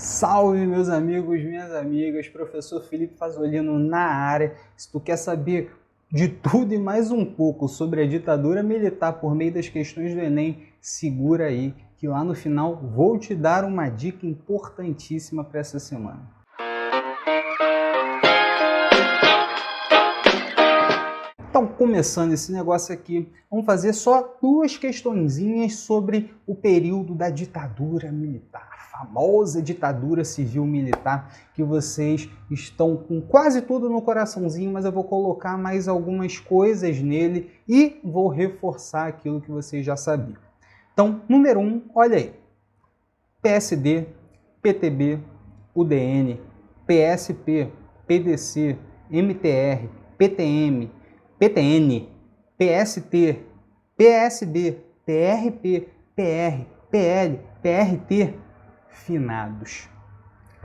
Salve, meus amigos, minhas amigas, professor Felipe Fazolino na área. Se tu quer saber de tudo e mais um pouco sobre a ditadura militar por meio das questões do Enem, segura aí que lá no final vou te dar uma dica importantíssima para essa semana. Então, começando esse negócio aqui, vamos fazer só duas questõezinhas sobre o período da ditadura militar, a famosa ditadura civil-militar, que vocês estão com quase tudo no coraçãozinho, mas eu vou colocar mais algumas coisas nele e vou reforçar aquilo que vocês já sabiam. Então, número 1, olha aí, PSD, PTB, UDN, PSP, PDC, MTR, PTM, PTN, PST, PSB, PRP, PR, PL, PRT, finados.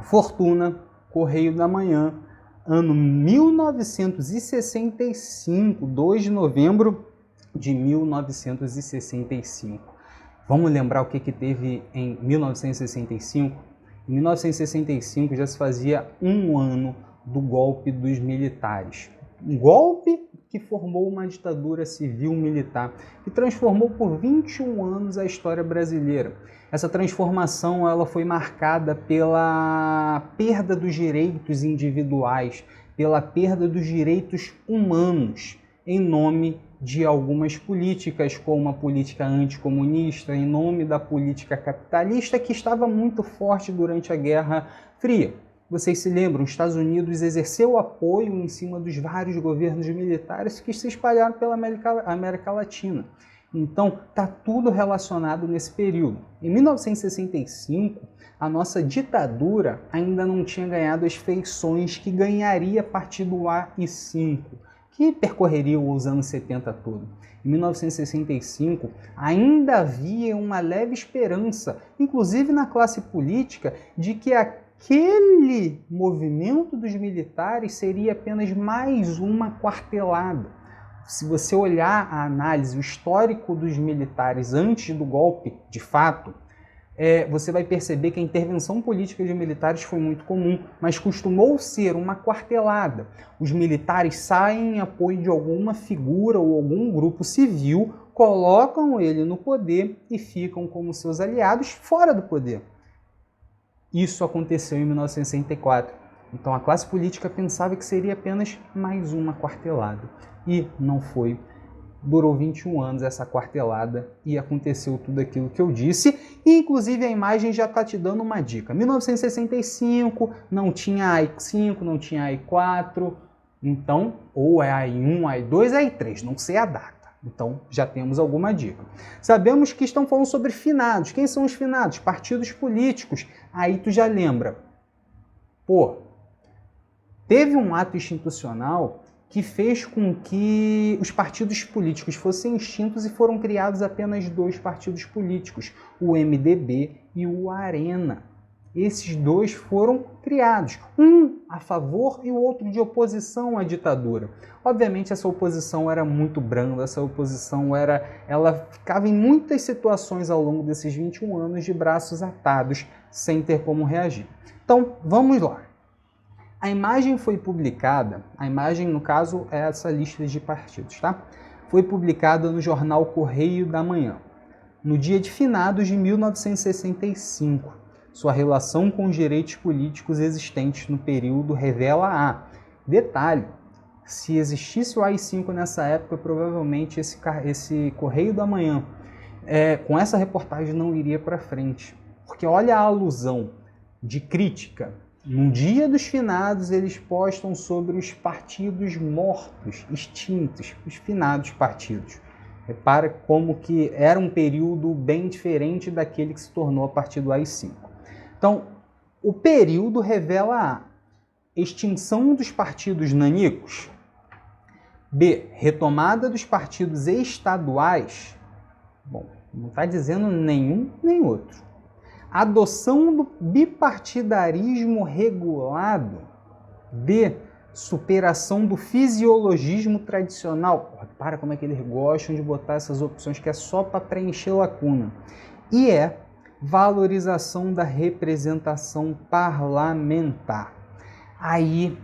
Fortuna, Correio da Manhã, ano 1965, 2 de novembro de 1965. Vamos lembrar o que teve em 1965? Em 1965 já se fazia um ano do golpe dos militares. Um golpe que formou uma ditadura civil-militar, que transformou por 21 anos a história brasileira. Essa transformação ela foi marcada pela perda dos direitos individuais, pela perda dos direitos humanos, em nome de algumas políticas, como a política anticomunista, em nome da política capitalista, que estava muito forte durante a Guerra Fria. Vocês se lembram, os Estados Unidos exerceu apoio em cima dos vários governos militares que se espalharam pela América Latina. Então, está tudo relacionado nesse período. Em 1965, a nossa ditadura ainda não tinha ganhado as feições que ganharia a partir do AI-5, que percorreria os anos 70 todo. Em 1965, ainda havia uma leve esperança, inclusive na classe política, de que aquele movimento dos militares seria apenas mais uma quartelada. Se você olhar a análise, o histórico dos militares antes do golpe, de fato, você vai perceber que a intervenção política de militares foi muito comum, mas costumou ser uma quartelada. Os militares saem em apoio de alguma figura ou algum grupo civil, colocam ele no poder e ficam como seus aliados fora do poder. Isso aconteceu em 1964. Então a classe política pensava que seria apenas mais uma quartelada. E não foi. Durou 21 anos essa quartelada e aconteceu tudo aquilo que eu disse. E inclusive a imagem já está te dando uma dica. 1965, não tinha AI-5, não tinha AI-4. Então, ou é AI-1, AI-2, AI-3, não sei a data. Então, já temos alguma dica. Sabemos que estão falando sobre finados. Quem são os finados? Partidos políticos. Aí tu já lembra. Pô, teve um ato institucional que fez com que os partidos políticos fossem extintos e foram criados apenas dois partidos políticos, o MDB e o Arena. Esses dois foram criados, um a favor e o outro de oposição à ditadura. Obviamente essa oposição era muito branda, essa oposição ela ficava em muitas situações ao longo desses 21 anos de braços atados, sem ter como reagir. Então, vamos lá. A imagem foi publicada, a imagem no caso é essa lista de partidos, tá? Foi publicada no jornal Correio da Manhã, no dia de finados de 1965. Sua relação com os direitos políticos existentes no período revela a... Detalhe, se existisse o AI-5 nessa época, provavelmente esse Correio da Manhã, com essa reportagem não iria para frente. Porque olha a alusão de crítica. No dia dos finados, eles postam sobre os partidos mortos, extintos, os finados partidos. Repara como que era um período bem diferente daquele que se tornou a partir do AI-5. Então, o período revela a extinção dos partidos nanicos, B, retomada dos partidos estaduais, bom, não está dizendo nenhum nem outro. Adoção do bipartidarismo regulado, D, superação do fisiologismo tradicional. Para como é que eles gostam de botar essas opções que é só para preencher lacuna. E valorização da representação parlamentar. Aí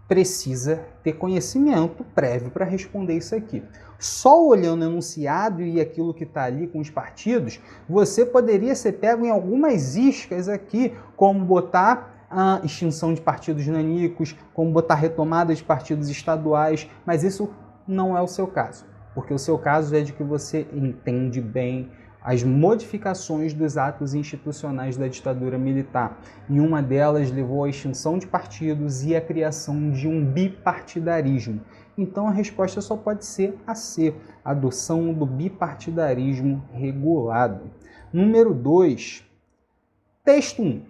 precisa ter conhecimento prévio para responder isso aqui. Só olhando o enunciado e aquilo que está ali com os partidos, você poderia ser pego em algumas iscas aqui, como botar a extinção de partidos nanicos, como botar retomada de partidos estaduais, mas isso não é o seu caso, porque o seu caso é de que você entende bem as modificações dos atos institucionais da ditadura militar. E uma delas levou à extinção de partidos e à criação de um bipartidarismo. Então a resposta só pode ser a C, a adoção do bipartidarismo regulado. Número 2, texto 1.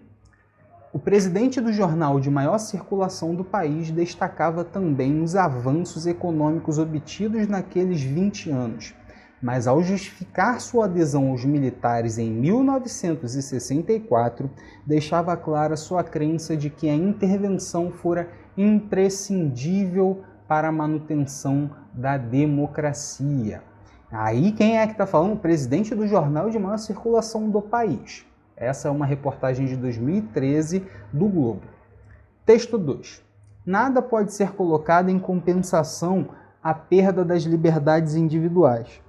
O presidente do jornal de maior circulação do país destacava também os avanços econômicos obtidos naqueles 20 anos. Mas ao justificar sua adesão aos militares em 1964, deixava clara sua crença de que a intervenção fora imprescindível para a manutenção da democracia. Aí quem é que está falando? O presidente do jornal de maior circulação do país. Essa é uma reportagem de 2013 do Globo. Texto 2. Nada pode ser colocado em compensação à perda das liberdades individuais.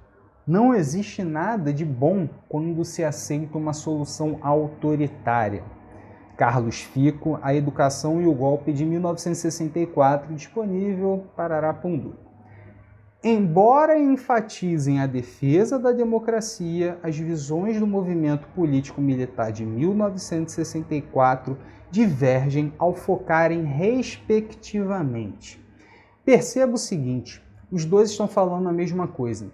Não existe nada de bom quando se aceita uma solução autoritária. Carlos Fico, A Educação e o Golpe de 1964, disponível para Arapundu. Embora enfatizem a defesa da democracia, as visões do movimento político-militar de 1964 divergem ao focarem respectivamente. Perceba o seguinte, os dois estão falando a mesma coisa.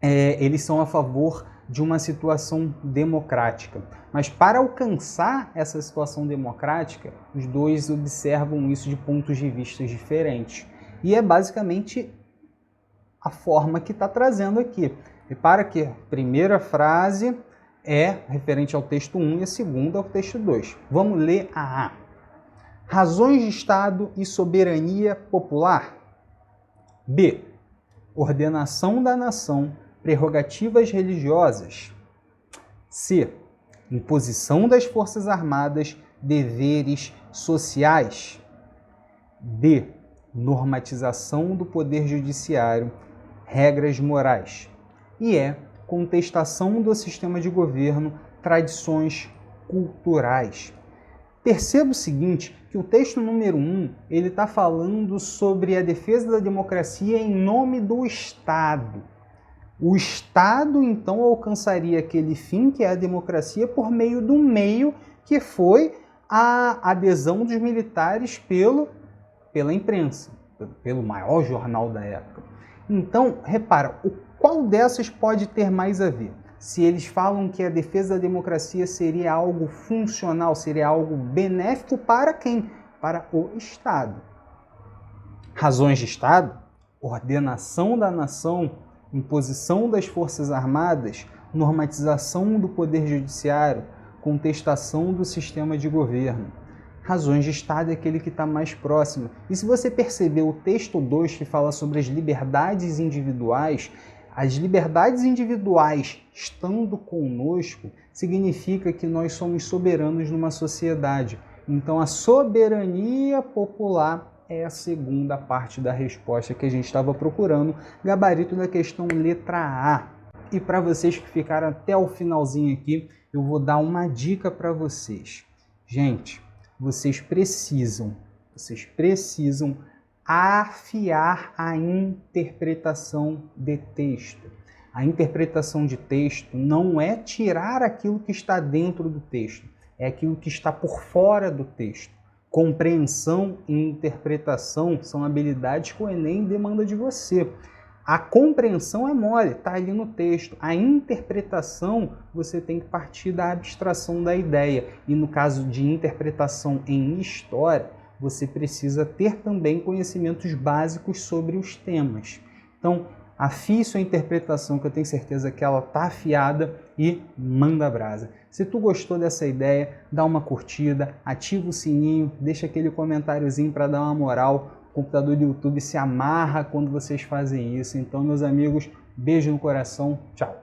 Eles são a favor de uma situação democrática. Mas para alcançar essa situação democrática, os dois observam isso de pontos de vista diferentes. E é basicamente a forma que está trazendo aqui. Repara que a primeira frase é referente ao texto 1 e a segunda ao texto 2. Vamos ler a A. Razões de Estado e soberania popular. B. Ordenação da nação, prerrogativas religiosas. C. Imposição das Forças Armadas, deveres sociais. D. Normatização do Poder Judiciário, regras morais. E E. Contestação do sistema de governo, tradições culturais. Perceba o seguinte, que o texto número 1, ele está falando sobre a defesa da democracia em nome do Estado. O Estado, então, alcançaria aquele fim, que é a democracia, por meio do meio que foi a adesão dos militares pela imprensa, pelo maior jornal da época. Então, repara, qual dessas pode ter mais a ver? Se eles falam que a defesa da democracia seria algo funcional, seria algo benéfico para quem? Para o Estado. Razões de Estado, ordenação da nação, imposição das Forças Armadas, normatização do Poder Judiciário, contestação do sistema de governo. Razões de Estado é aquele que está mais próximo. E se você perceber o texto 2 que fala sobre as liberdades individuais, as liberdades individuais estando conosco, significa que nós somos soberanos numa sociedade. Então a soberania popular é a segunda parte da resposta que a gente estava procurando, gabarito da questão letra A. E para vocês que ficaram até o finalzinho aqui, eu vou dar uma dica para vocês. Gente, vocês precisam afiar a interpretação de texto. A interpretação de texto não é tirar aquilo que está dentro do texto, é aquilo que está por fora do texto. Compreensão e interpretação são habilidades que o Enem demanda de você. A compreensão é mole, está ali no texto. A interpretação, você tem que partir da abstração da ideia. E no caso de interpretação em história, você precisa ter também conhecimentos básicos sobre os temas. Então, afie sua interpretação, que eu tenho certeza que ela está afiada, e manda brasa. Se tu gostou dessa ideia, dá uma curtida, ativa o sininho, deixa aquele comentáriozinho para dar uma moral. O computador do YouTube se amarra quando vocês fazem isso. Então, meus amigos, beijo no coração, tchau!